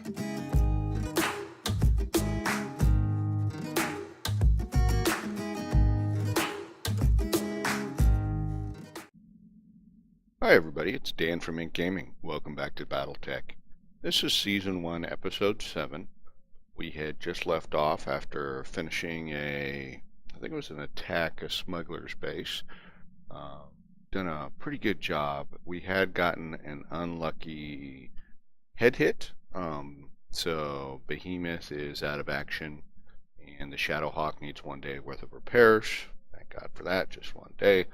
Hi everybody, it's Dan from Ink Gaming. Welcome back to Battletech. This is Season 1, Episode 7. We had just left off after finishing I think it was an attack, a smuggler's base. Done a pretty good job. We had gotten an unlucky head hit, so Behemoth is out of action, and the Shadowhawk needs 1 day worth of repairs. Thank God for that, just 1 day.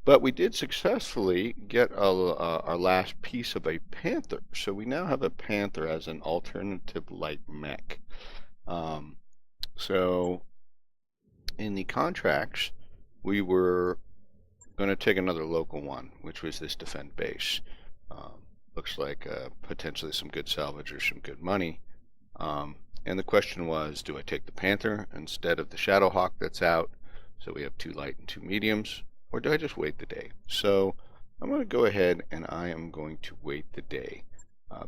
But we did successfully get our last piece of a Panther. So we now have a Panther as an alternative light mech. So in the contracts, we were going to take another local one, which was this defend base. Looks like potentially some good salvage or some good money. And the question was, do I take the Panther instead of the Shadowhawk that's out? So we have 2 light and 2 mediums. Or do I just wait the day? So I'm going to go ahead and I am going to wait the day.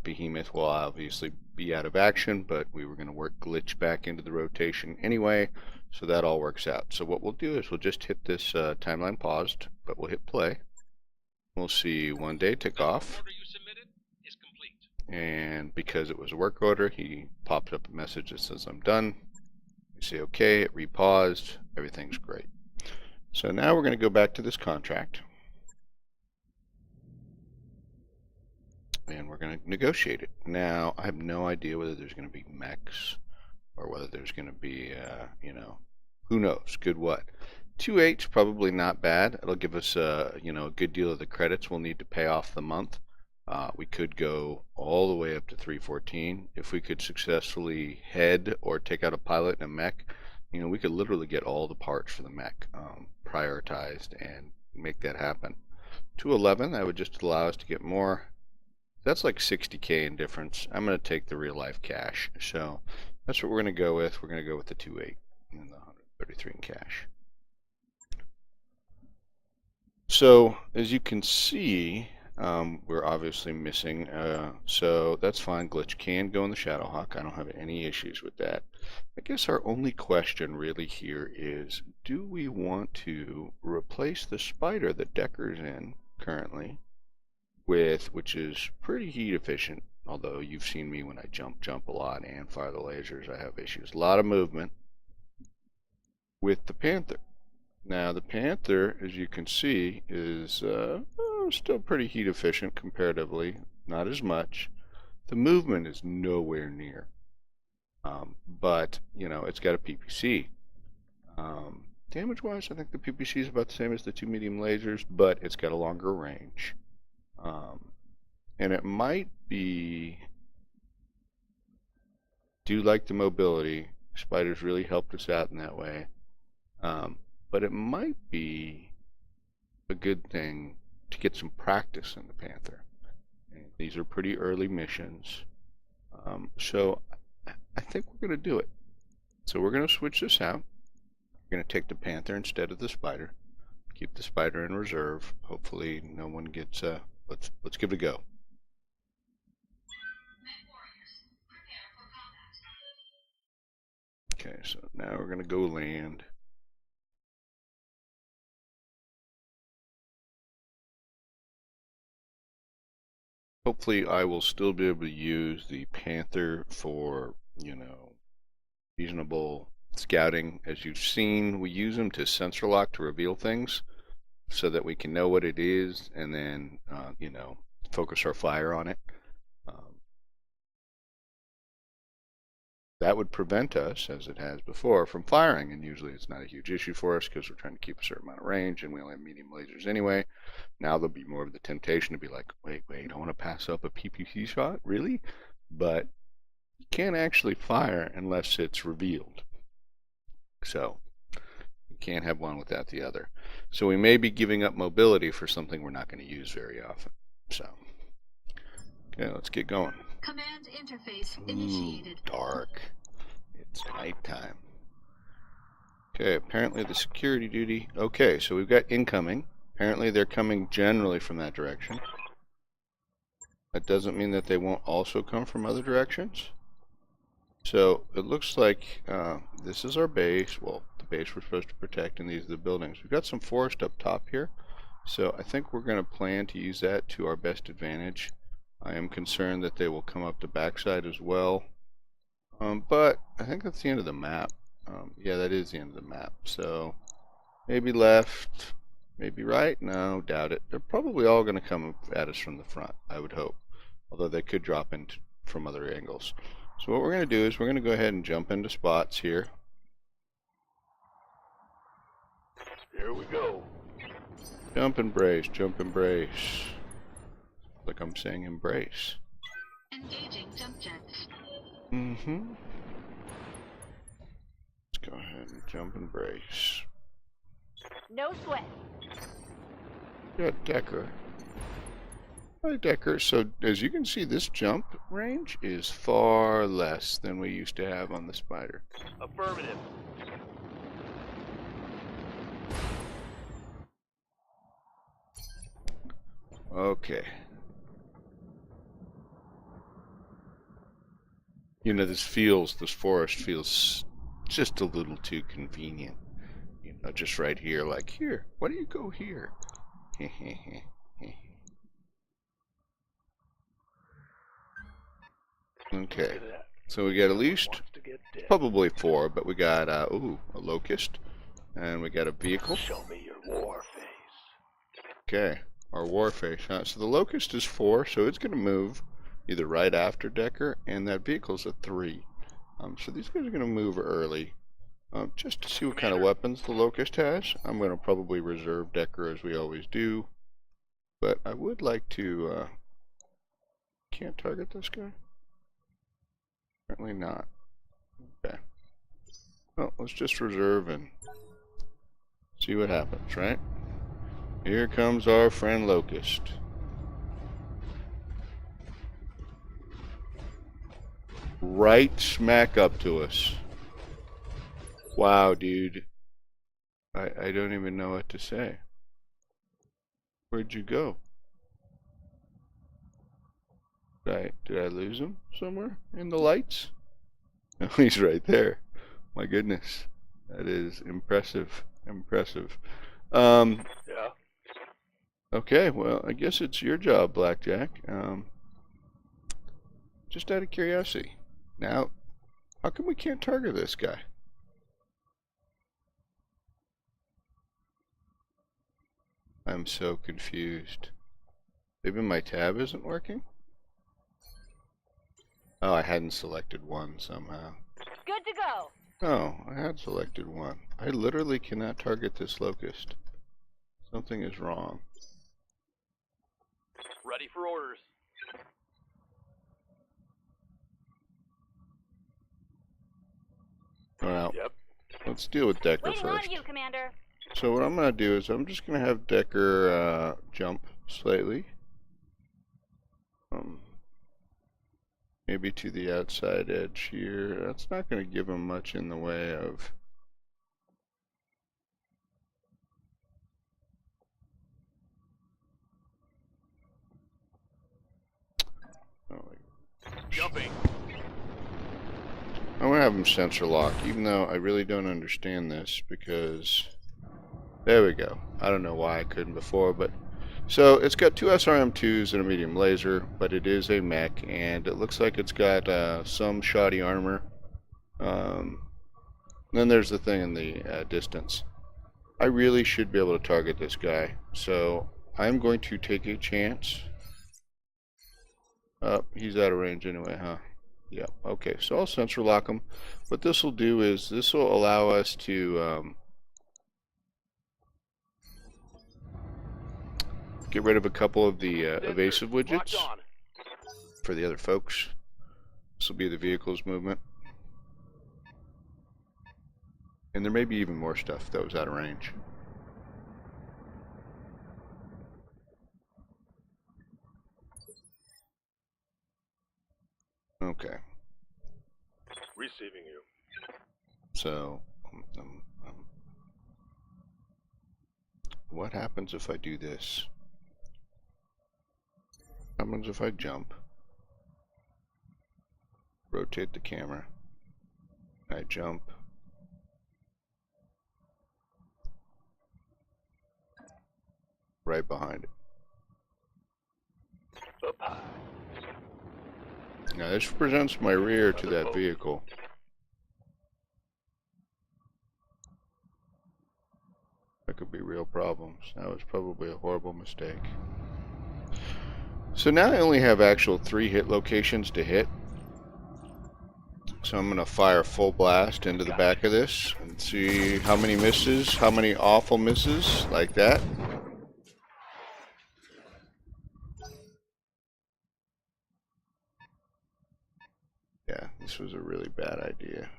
Behemoth will obviously be out of action, but we were going to work Glitch back into the rotation anyway, so that all works out. So what we'll do is we'll just hit this timeline paused, but we'll hit play. We'll see 1 day tick off. And because it was a work order, he pops up a message that says I'm done. You say okay, it repaused, everything's great. So now we're going to go back to this contract, and we're going to negotiate it. Now, I have no idea whether there's going to be mechs, or whether there's going to be, who knows, good what. 2/8's probably not bad. It'll give us, a good deal of the credits we'll need to pay off the month. We could go all the way up to 314. If we could successfully head or take out a pilot and a mech, we could literally get all the parts for the mech prioritized and make that happen. 211, that would just allow us to get more. That's like 60K in difference. I'm going to take the real life cash. So that's what we're going to go with. We're going to go with the 2.8 and the 133 in cash. So as you can see, we're obviously missing, so that's fine. Glitch can go in the Shadowhawk. I don't have any issues with that. I guess our only question really here is, do we want to replace the spider that Decker's in currently with, which is pretty heat efficient, although you've seen me when I jump a lot and fire the lasers, I have issues. A lot of movement with the Panther. Now the Panther, as you can see, is still pretty heat efficient comparatively, not as much. The movement is nowhere near, but it's got a PPC. Damage wise, I think the PPC is about the same as the 2 medium lasers, but it's got a longer range, and it might be, do like the mobility. Spiders really helped us out in that way, but it might be a good thing to get some practice in the Panther. And these are pretty early missions, so I think we're going to do it. So we're going to switch this out. We're going to take the Panther instead of the Spider. Keep the Spider in reserve. Hopefully no one gets, let's give it a go. Okay, so now we're going to go land. Hopefully I will still be able to use the Panther for, reasonable scouting. As you've seen, we use them to sensor lock to reveal things so that we can know what it is and then, focus our fire on it. That would prevent us, as it has before, from firing, and usually it's not a huge issue for us because we're trying to keep a certain amount of range and we only have medium lasers anyway. Now there'll be more of the temptation to be like, wait, I want to pass up a PPC shot, really? But you can't actually fire unless it's revealed. So you can't have one without the other. So we may be giving up mobility for something we're not going to use very often. So, okay, let's get going. Command interface initiated. Dark. It's nighttime. Okay, apparently the security duty. Okay, so we've got incoming. Apparently they're coming generally from that direction. That doesn't mean that they won't also come from other directions. So it looks like this is our base. Well, the base we're supposed to protect, and these are the buildings. We've got some forest up top here. So I think we're going to plan to use that to our best advantage. I am concerned that they will come up the backside as well. But I think that's the end of the map. Yeah, that is the end of the map. So maybe left, maybe right. No, doubt it. They're probably all going to come at us from the front, I would hope. Although they could drop in from other angles. So what we're going to do is we're going to go ahead and jump into spots here. Here we go. Jump and brace, jump and brace. Like I'm saying embrace. Engaging jump jets. Mm-hmm. Let's go ahead and jump and brace. No sweat. Got Decker. Hi, Decker. So as you can see, this jump range is far less than we used to have on the Spider. Affirmative. Okay. You know, this forest feels just a little too convenient. You know, just right here, like, here, why do you go here? Okay, so we got at least probably 4, but we got ooh, a locust, and we got a vehicle. Show me your war face. Okay, our war face. So the locust is 4, so it's going to move either right after Decker, and that vehicle's a 3. So these guys are going to move early, just to see what kind of weapons the locust has. I'm going to probably reserve Decker as we always do, but I would like to. Can't target this guy. Apparently not. Okay. Well, let's just reserve and see what happens, right? Here comes our friend Locust. Right smack up to us. Wow, dude. I don't even know what to say. Where'd you go? Did I lose him somewhere in the lights? No, he's right there. My goodness. That is impressive. Impressive. Yeah. Okay, well, I guess it's your job, Blackjack. Just out of curiosity. Now, how come we can't target this guy? I'm so confused. Maybe my tab isn't working? Oh, I hadn't selected 1 somehow. Good to go. Oh, I had selected 1. I literally cannot target this locust. Something is wrong. Ready for orders. Well, Yep. let's deal with Decker Waiting first. on you, Commander. So what I'm going to do is I'm just going to have Decker jump slightly. Maybe to the outside edge here. That's not going to give him much in the way of... Jumping. I'm going to have him sensor lock, even though I really don't understand this, because... There we go. I don't know why I couldn't before, but... So, it's got 2 SRM-2s and a medium laser, but it is a mech, and it looks like it's got some shoddy armor. Then there's the thing in the distance. I really should be able to target this guy, so I'm going to take a chance. He's out of range anyway, huh? Yeah, okay, so I'll sensor lock him. What this will do is, this will allow us to get rid of a couple of the evasive widgets for the other folks. This will be the vehicle's movement. And there may be even more stuff that was out of range. Okay. Receiving you. So, what happens if I do this? happens if I jump? Rotate the camera. I jump. Right behind it. Up high. Now this presents my rear to that vehicle. That could be real problems. That was probably a horrible mistake. So now I only have actual 3 hit locations to hit. So I'm going to fire full blast into the back of this and see how many misses, how many awful misses, like that. Yeah, this was a really bad idea.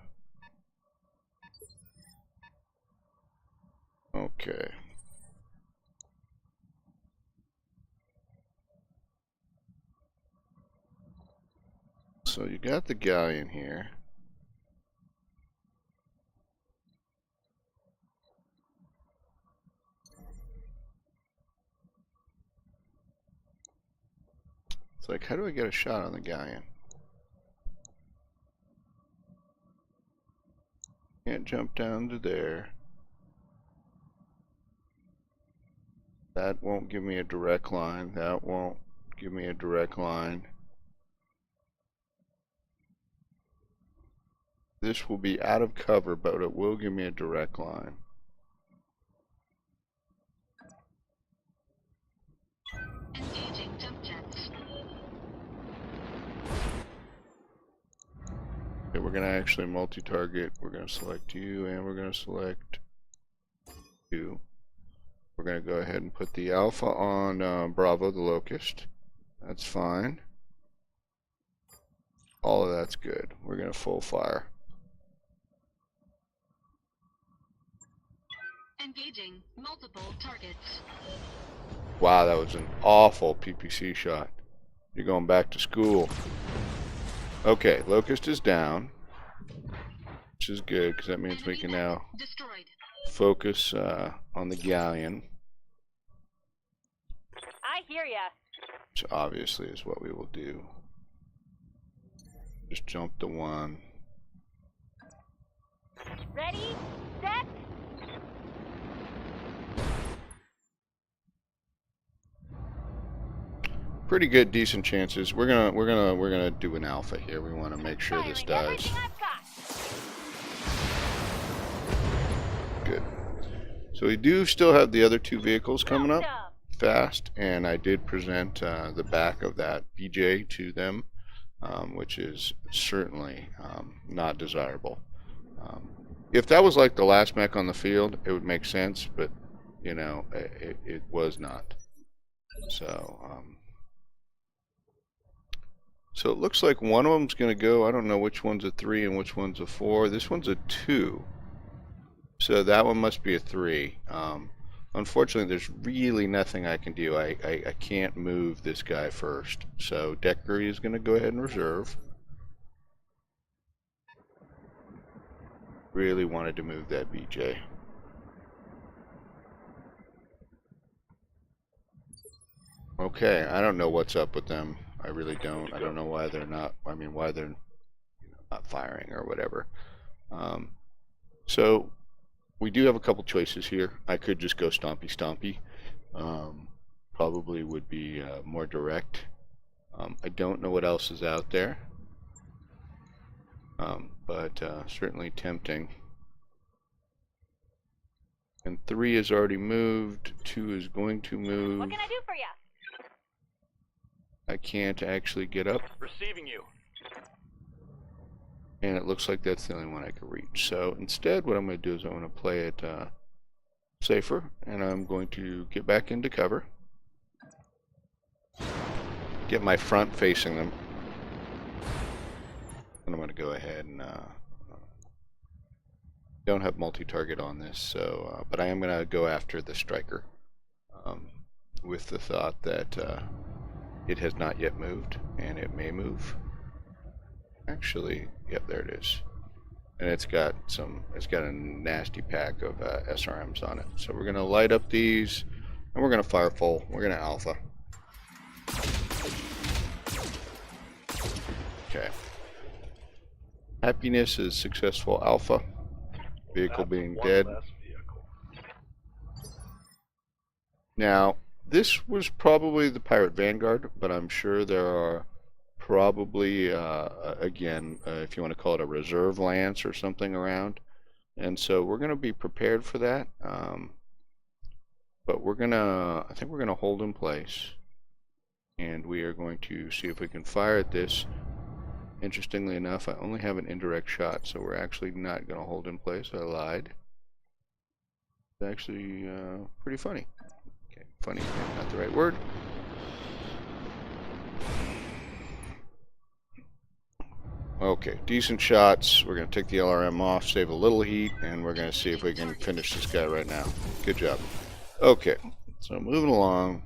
Okay. So you got the galleon here. It's like, how do I get a shot on the galleon? Can't jump down to there. That won't give me a direct line. That won't give me a direct line. This will be out of cover, but it will give me a direct line. Engaging jump jets. Okay, we're going to actually multi-target. We're going to select you, and we're going to select you. We're going to go ahead and put the alpha on Bravo, the locust. That's fine. All of that's good. We're going to full fire. Engaging multiple targets. Wow, that was an awful PPC shot. You're going back to school. Okay, locust is down, which is good because that means we can now Destroyed. focus on the galleon, I hear ya. which obviously is what we will do. Just jump to 1. Ready, set. Pretty good, decent chances. We're gonna do an alpha here. We want to make sure this Firing dies. everything I've got. Good. So we do still have the other 2 vehicles coming up Awesome. fast, and I did present the back of that BJ to them, which is certainly not desirable. If that was like the last mech on the field, it would make sense, but you know, it was not. So so it looks like one of them's going to go. I don't know which one's a 3 and which one's a 4. This one's a 2. So that one must be a 3. Unfortunately, there's really nothing I can do. I can't move this guy first. So Decker is going to go ahead and reserve. Really wanted to move that BJ. Okay, I don't know what's up with them. I really don't. I don't know why they're not. I mean, why they're not firing or whatever. So we do have a couple choices here. I could just go stompy stompy. Probably would be more direct. I don't know what else is out there, but certainly tempting. And 3 is already moved. 2 is going to move. What can I do for ya? I can't actually get up, Receiving you. and it looks like that's the only one I can reach. So instead, what I'm going to do is I'm going to play it safer, and I'm going to get back into cover. Get my front facing them. And I'm going to go ahead and don't have multi-target on this, so but I am going to go after the striker with the thought that it has not yet moved, and it may move. Actually, yep, there it is. And it's got a nasty pack of SRMs on it. So we're going to light up these, and we're going to fire full. We're going to alpha. Happiness is successful alpha. Vehicle That's being one dead. less vehicle. Now, this was probably the Pirate Vanguard, but I'm sure there are probably, again, if you want to call it a reserve lance or something around. And so we're going to be prepared for that. But I think we're going to hold in place. And we are going to see if we can fire at this. Interestingly enough, I only have an indirect shot, so we're actually not going to hold in place. I lied. It's actually pretty funny. Okay, funny, not the right word. Okay, decent shots. We're going to take the LRM off, save a little heat, and we're going to see if we can finish this guy right now. Good job. Okay, so moving along.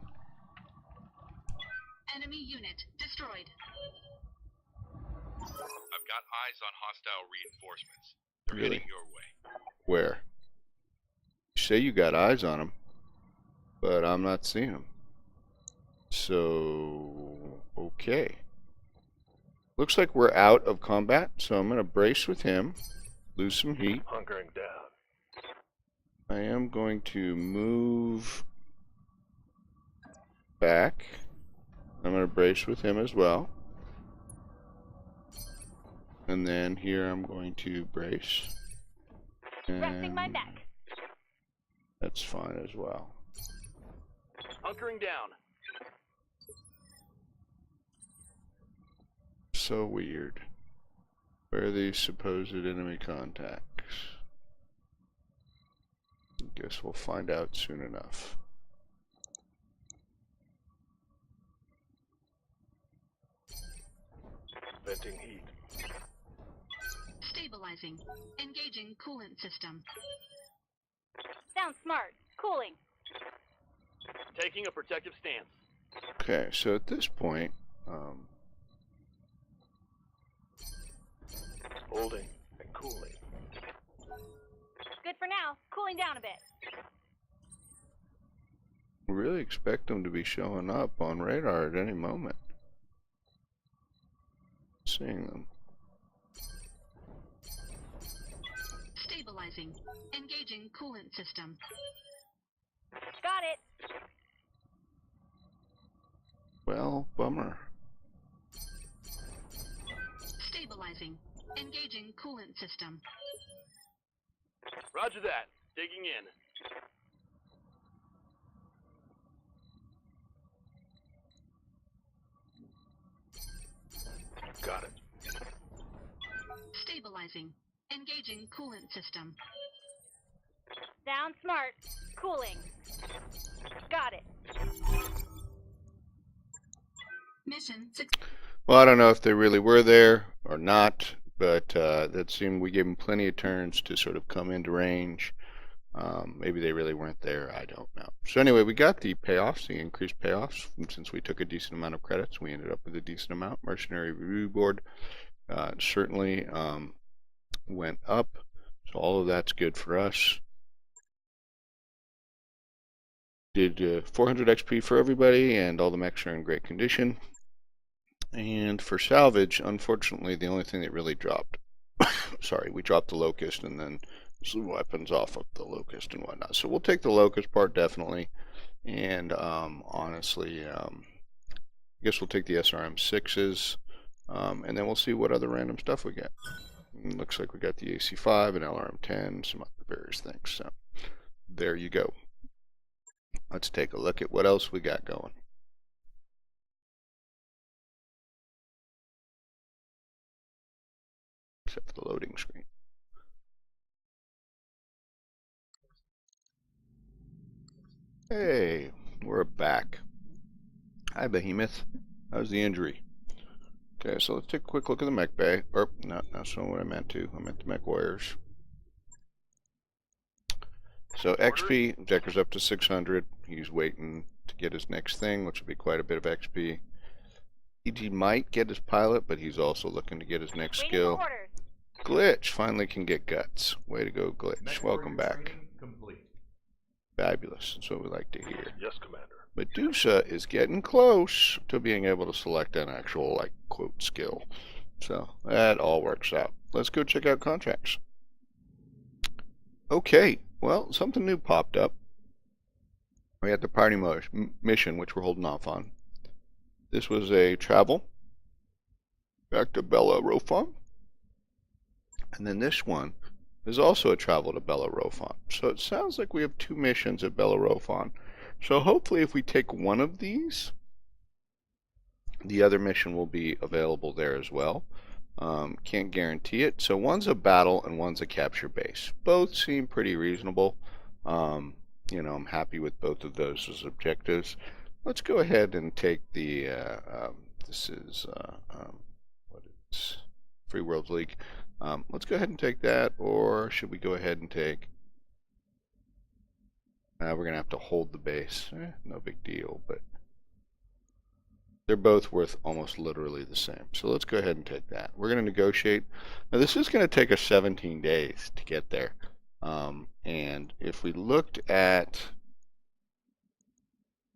Enemy unit destroyed. I've got eyes on hostile reinforcements. They're Really? heading your way. Where? You say you got eyes on them, but I'm not seeing them. So, okay. Looks like we're out of combat, so I'm going to brace with him, lose some heat. Hunkering down. I am going to move back. I'm going to brace with him as well. And then here I'm going to brace. Resting my And neck. that's fine as well. Hunkering down. So weird. Where are these supposed enemy contacts? Guess we'll find out soon enough. Venting heat. Stabilizing. Engaging coolant system. Sounds smart. Cooling. Taking a protective stance. Okay, so at this point, Holding and cooling. Good for now. Cooling down a bit. really expect them to be showing up on radar at any moment. Seeing them. Stabilizing. Engaging coolant system. Got it. Well, bummer. Stabilizing. Engaging coolant system. Roger that. Digging in. Got it. Stabilizing. Engaging coolant system. Sounds smart. Cooling. Got it. Mission Well, I don't know if they really were there or not, but that seemed we gave them plenty of turns to sort of come into range. Maybe they really weren't there. I don't know. So anyway, we got the payoffs, the increased payoffs. Since we took a decent amount of credits, we ended up with a decent amount. Mercenary Review Board certainly went up. So all of that's good for us. Did 400 XP for everybody, and all the mechs are in great condition. And for salvage, unfortunately, the only thing that really dropped, sorry, we dropped the Locust and then some weapons off of the Locust and whatnot. So we'll take the Locust part definitely, and honestly, I guess we'll take the SRM6s, and then we'll see what other random stuff we get. It looks like we got the AC5 and LRM10, some other various things. So there you go. Let's take a look at what else we got going. Except for the loading screen. Hey, we're back. Hi, Behemoth. How's the injury? Okay, so let's take a quick look at the mech bay. Or, no, that's not what I meant to. I meant the mech warriors. So XP, Decker's up to 600. He's waiting to get his next thing, which will be quite a bit of XP. He might get his pilot, but he's also looking to get his next Waiting skill. for orders. Glitch finally can get guts. Way to go, Glitch. Welcome back. Fabulous. That's what we like to hear. Yes, Commander. Medusa is getting close to being able to select an actual, like, quote, skill. So that all works out. let's go check out contracts. Okay, well, something new popped up. We had the party mission, which we're holding off on. This was a travel back to Bellerophon. And then this one is also a travel to Bellerophon. So it sounds like we have 2 missions at Bellerophon. So hopefully if we take one of these, the other mission will be available there as well. Can't guarantee it. So one's a battle and one's a capture base. Both seem pretty reasonable. I'm happy with both of those as objectives. Let's go ahead and take the, this is, what is Free World League. Let's go ahead and take that, or should we go ahead and take, we're going to have to hold the base. No big deal, but they're both worth almost literally the same. So let's go ahead and take that. We're going to negotiate. Now this is going to take us 17 days to get there. And if we looked at,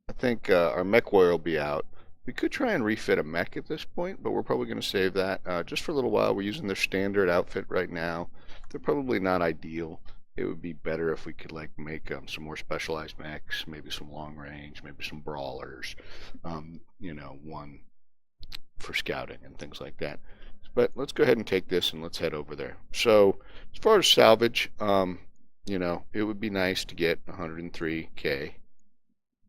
I think our mech warrior will be out. We could try and refit a mech at this point, but we're probably going to save that just for a little while. We're using their standard outfit right now. They're probably not ideal. It would be better if we could like make some more specialized mechs, maybe some long range, maybe some brawlers, one for scouting and things like that. But let's go ahead and take this and let's head over there. So as far as salvage, it would be nice to get 103K.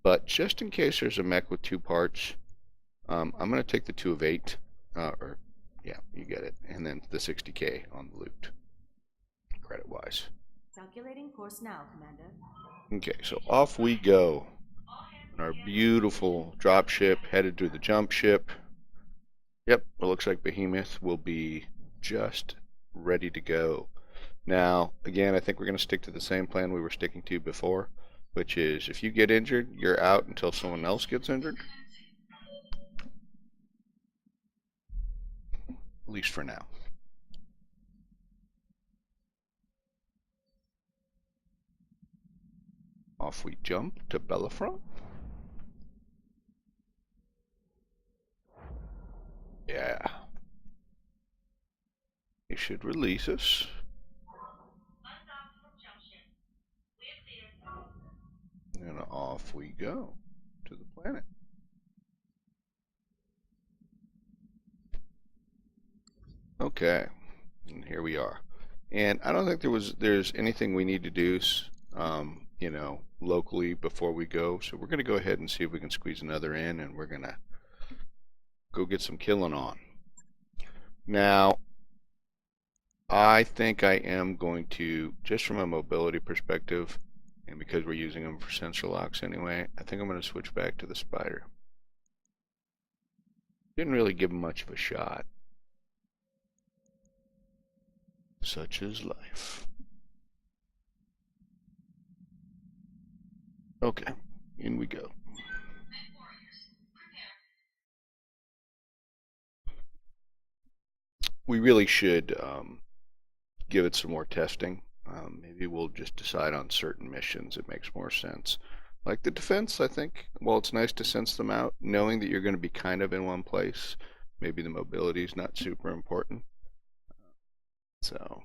But just in case there's a mech with 2 parts, I'm going to take the 2 of 8, yeah, you get it, and then the 60K on the loot, credit-wise. Calculating course now, Commander. Okay, so off we go. Our beautiful dropship headed to the jump ship. Yep, it looks like Behemoth will be just ready to go. Now, again, I think we're going to stick to the same plan we were sticking to before, which is if you get injured, you're out until someone else gets injured. At least for now. Off we jump to Bellerophon. Yeah. It should release us. And off we go to the planet. Okay, and here we are. And I don't think there's anything we need to do, locally before we go. So we're going to go ahead and see if we can squeeze another in, and we're going to go get some killing on. Now, I think I am going to, just from a mobility perspective, and because we're using them for sensor locks anyway, I think I'm going to switch back to the Spider. Didn't really give him much of a shot. Such is life. Okay, in we go. We really should give it some more testing. Maybe we'll just decide on certain missions. It makes more sense. Like the defense, I think, well, it's nice to sense them out, knowing that you're going to be kind of in one place. Maybe the mobility is not super important. So,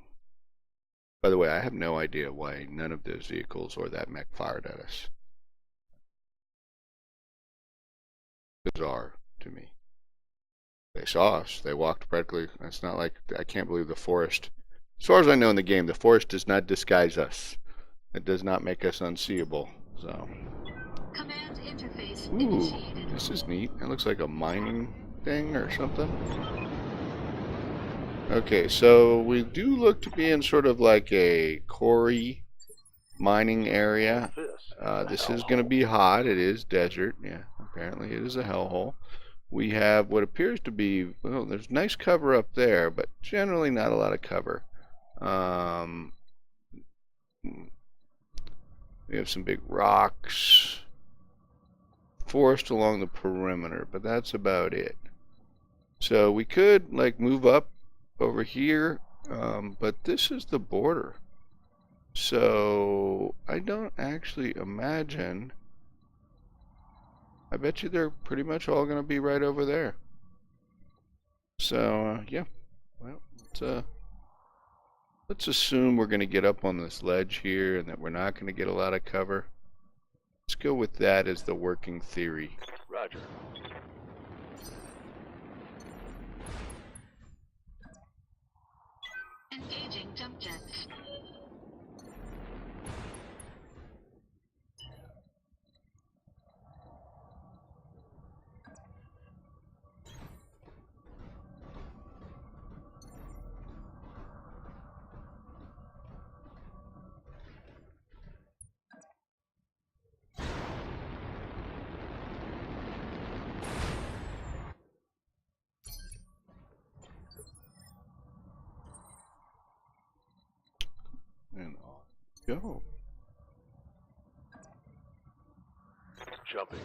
by the way, I have no idea why none of those vehicles or that mech fired at us. Bizarre to me. They saw us. They walked practically. It's not like, I can't believe the forest. As far as I know in the game, the forest does not disguise us. It does not make us unseeable. So. Command interface Ooh, initiated. this is neat. It looks like a mining thing or something. Okay, so we do look to be in sort of like a quarry mining area. This is going to be hot. It is desert. Yeah, apparently it is a hellhole. We have what appears to be, well, there's nice cover up there, but generally not a lot of cover. We have some big rocks, forest along the perimeter, but that's about it. So we could like move up over here, but this is the border. So I don't actually imagine, I bet you they're pretty much all going to be right over there. So yeah, well, let's assume we're going to get up on this ledge here and that we're not going to get a lot of cover. Let's go with that as the working theory. Roger. Engaging jump jets. And off we go. Jumping.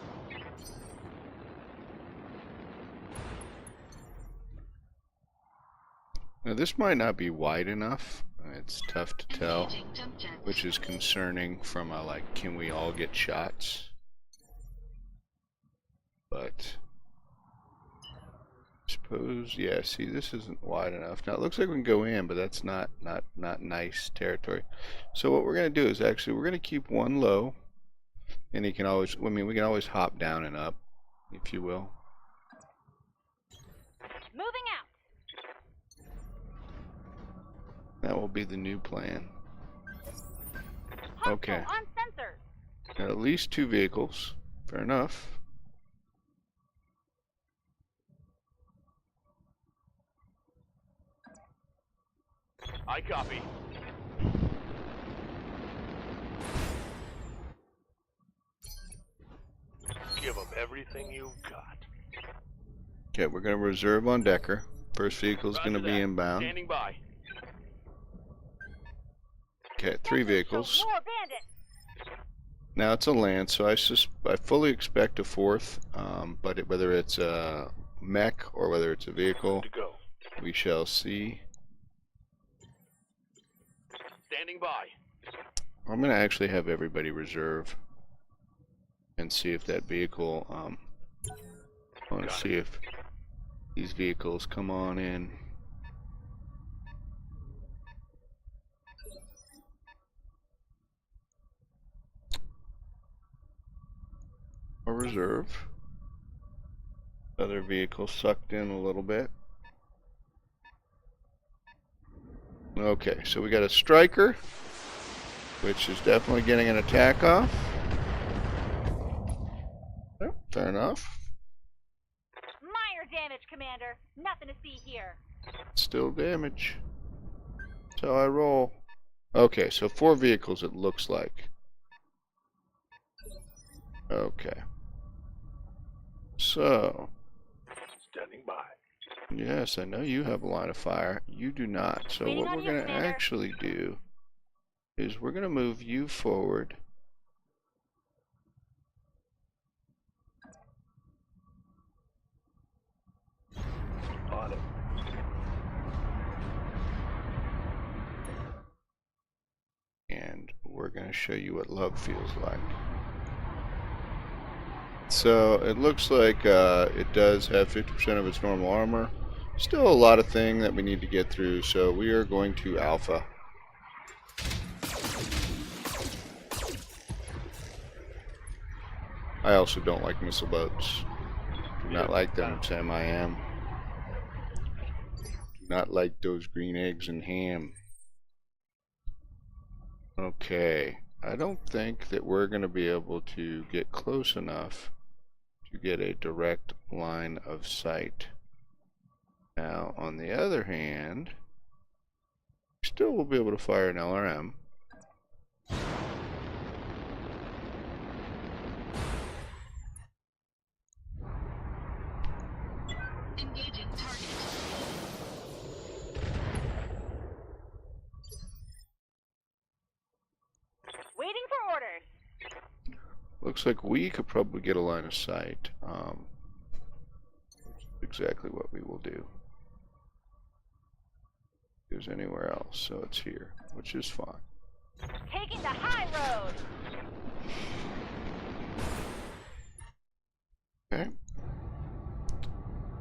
Now this might not be wide enough. It's tough to tell, Engaging jump jets. which is concerning from a like, can we all get shots? But suppose, yeah, see, this isn't wide enough. Now it looks like we can go in, but that's not nice territory. So what we're going to do is actually we're going to keep one low, and you can always, I mean, we can always hop down and up, if you will. Moving out. That will be the new plan. Hostile Okay. on sensors. Got at least 2 vehicles. Fair enough. I copy. Give them everything you've got. Okay, we're going to reserve on Decker. First vehicle is going to Roger be that. inbound. Standing by. Okay, 3 Sensors show vehicles. More bandits. Now it's a land, so I fully expect a 4th, but whether it's a mech or whether it's a vehicle, To go. we shall see. Standing by. I'm going to actually have everybody reserve and see if that vehicle, I want to see if these vehicles come on in. Or reserve. Other vehicle sucked in a little bit. Okay, so we got a striker, which is definitely getting an attack off. Yep, fair enough. Minor damage, Commander. Nothing to see here. Still damage. So I roll. Okay, so 4 vehicles it looks like. Okay. So, Standing by. yes, I know you have a line of fire. You do not. So Waiting what on we're you, going to Commander. actually do is we're going to move you forward. On it. And we're going to show you what love feels like. So it looks like it does have 50% of its normal armor. Still a lot of thing that we need to get through, so we are going to alpha. I also don't like missile boats. Do not like them, Sam. I am. Do not like those green eggs and ham. Okay, I don't think that we're going to be able to get close enough to get a direct line of sight. Now, on the other hand, we still will be able to fire an LRM. Engaging target. Waiting for orders. Looks like we could probably get a line of sight. Exactly what we will do. If there's anywhere else, so it's here, which is fine. Taking the high road. Okay.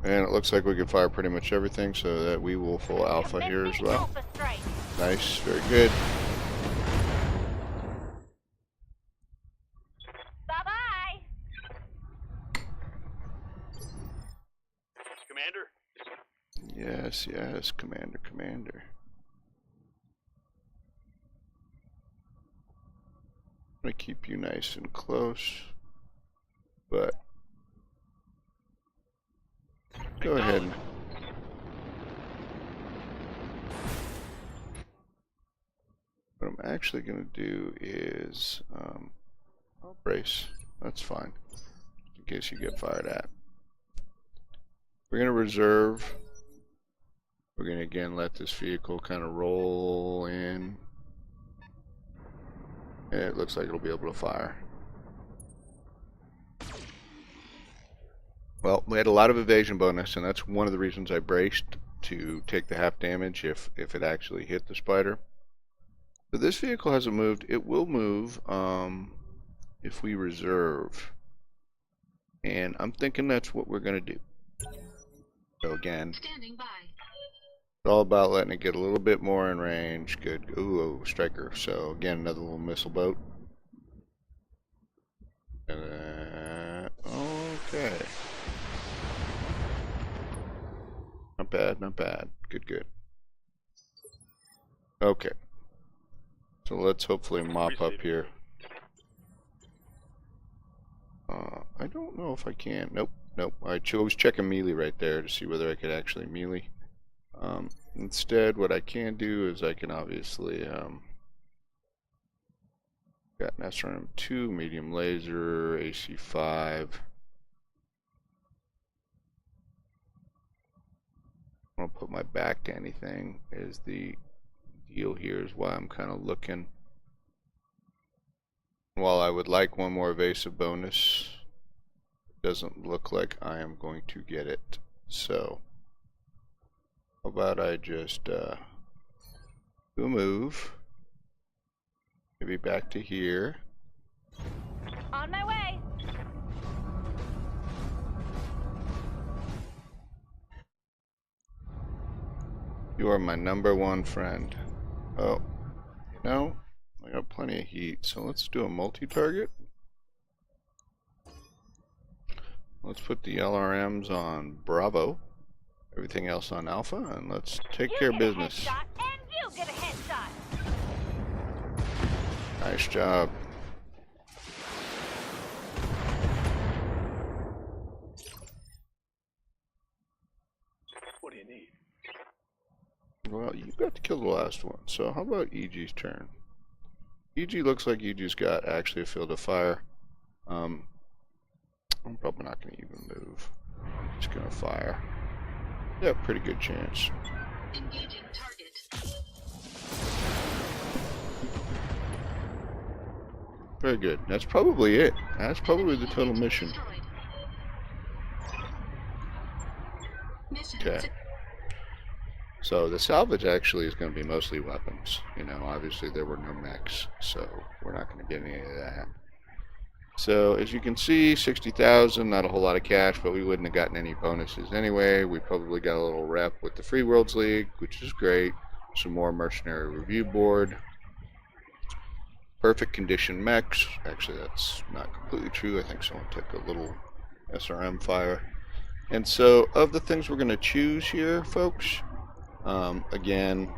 And it looks like we can fire pretty much everything, so that we will full alpha here as Commencing well. Alpha strike. Nice, very good. Bye-bye. Commander, Yes, yes, Commander, Commander. I'm gonna keep you nice and close, but go ahead and what I'm actually gonna do is I'll brace. That's fine, in case you get fired at. We're gonna reserve. We're gonna again let this vehicle kind of roll in. It looks like it'll be able to fire. Well, we had a lot of evasion bonus, and that's one of the reasons I braced to take the half damage if it actually hit the spider. But this vehicle hasn't moved. It will move if we reserve. And I'm thinking that's what we're going to do. So again, Standing by. it's all about letting it get a little bit more in range. Good. Ooh, striker. So again, another little missile boat. And okay. Not bad, not bad. Good, good. Okay. So let's hopefully mop up here. I don't know if I can. Nope, nope. I was checking melee right there to see whether I could actually melee. Instead, what I can do is I can obviously got an SRM2, medium laser, AC5. I don't put my back to anything is the deal here, is why I'm kind of looking. While I would like one more evasive bonus, it doesn't look like I am going to get it. So how about I just do a move, maybe back to here. On my way. You are my #1 friend. Oh, no, I got plenty of heat, so let's do a multi-target. Let's put the LRMs on Bravo, everything else on Alpha, and let's take care of business. You get a headshot, and you get a headshot. Nice job. what do you need? Well, you got to kill the last one, so how about EG's turn? EG looks like EG's got actually a field of fire. I'm probably not going to even move. Just going to fire. Yeah, pretty good chance. Engaging target. Very good. That's probably it. That's probably the total mission. Destroyed. Mission Okay. So the salvage actually is going to be mostly weapons. You know, obviously there were no mechs, so we're not going to get any of that. So as you can see, 60,000, not a whole lot of cash, but we wouldn't have gotten any bonuses anyway. We probably got a little rep with the Free Worlds League, which is great. Some more mercenary review board. Perfect condition mechs. Actually, that's not completely true. I think someone took a little SRM fire. And so of the things we're going to choose here, folks, again,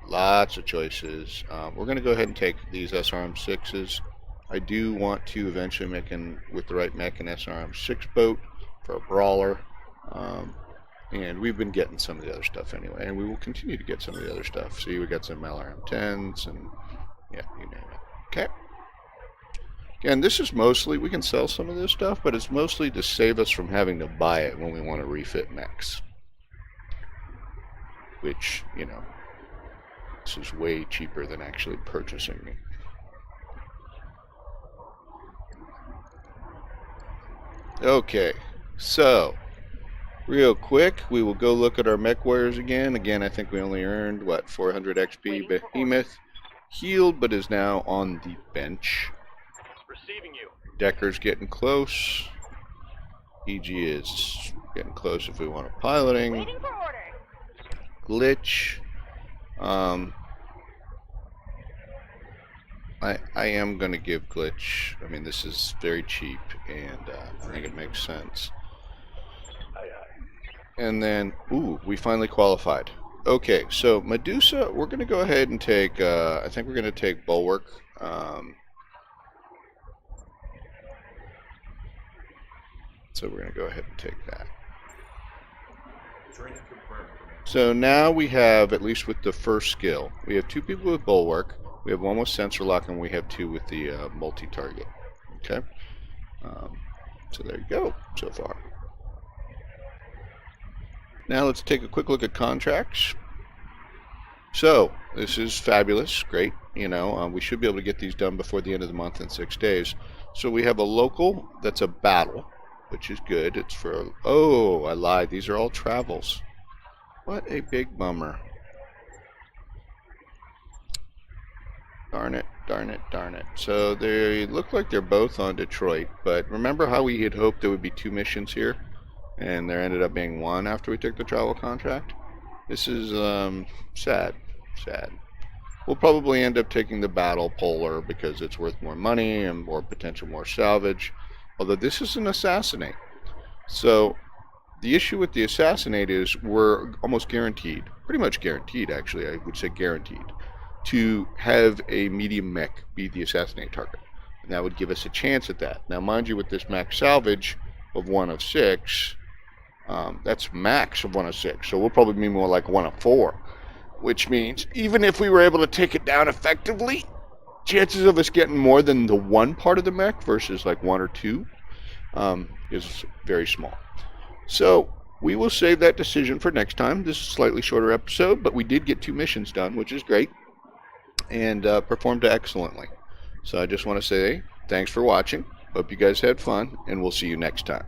lots of choices. We're going to go ahead and take these SRM6s. I do want to eventually make, with the right mech, an SRM6 boat for a brawler. And we've been getting some of the other stuff anyway, and we will continue to get some of the other stuff. See, we got some LRM10s, and yeah, you name it. Okay. Again, this is mostly, we can sell some of this stuff, but it's mostly to save us from having to buy it when we want to refit mechs. Which, you know, this is way cheaper than actually purchasing it. Okay, so real quick, we will go look at our mech warriors again. Again, I think we only earned, what, 400 XP. Behemoth healed, but is now on the bench. Receiving you. Decker's getting close. EG is getting close if we want to piloting. Waiting for orders. Glitch. I am going to give Glitch, I mean, this is very cheap, and I think it makes sense. Aye, aye. And then, ooh, we finally qualified. Okay, so Medusa, we're going to go ahead and take, I think we're going to take Bulwark. So we're going to go ahead and take that. So now we have, at least with the first skill, we have 2 people with Bulwark, we have 1 with Sensor Lock, and we have 2 with the multi-target. Okay? So there you go, so far. Now let's take a quick look at contracts. So, this is fabulous, great, you know, we should be able to get these done before the end of the month in 6 days. So we have a local that's a battle, which is good. It's for, oh, I lied, these are all travels. What a big bummer. Darn it, darn it, darn it. So they look like they're both on Detroit, but remember how we had hoped there would be 2 missions here? And there ended up being 1 after we took the travel contract? This is sad. Sad. We'll probably end up taking the battle polar because it's worth more money and more potential more salvage. Although this is an assassinate. So the issue with the assassinate is we're almost guaranteed, pretty much guaranteed actually, I would say guaranteed, to have a medium mech be the assassinate target. And that would give us a chance at that. Now mind you, with this max salvage of 1 of 6, that's max of 1 of 6, so we'll probably be more like 1 of 4, which means even if we were able to take it down effectively, chances of us getting more than the 1 part of the mech versus like 1 or 2 is very small. So we will save that decision for next time. This is a slightly shorter episode, but we did get 2 missions done, which is great, and performed excellently. So I just want to say thanks for watching. Hope you guys had fun, and we'll see you next time.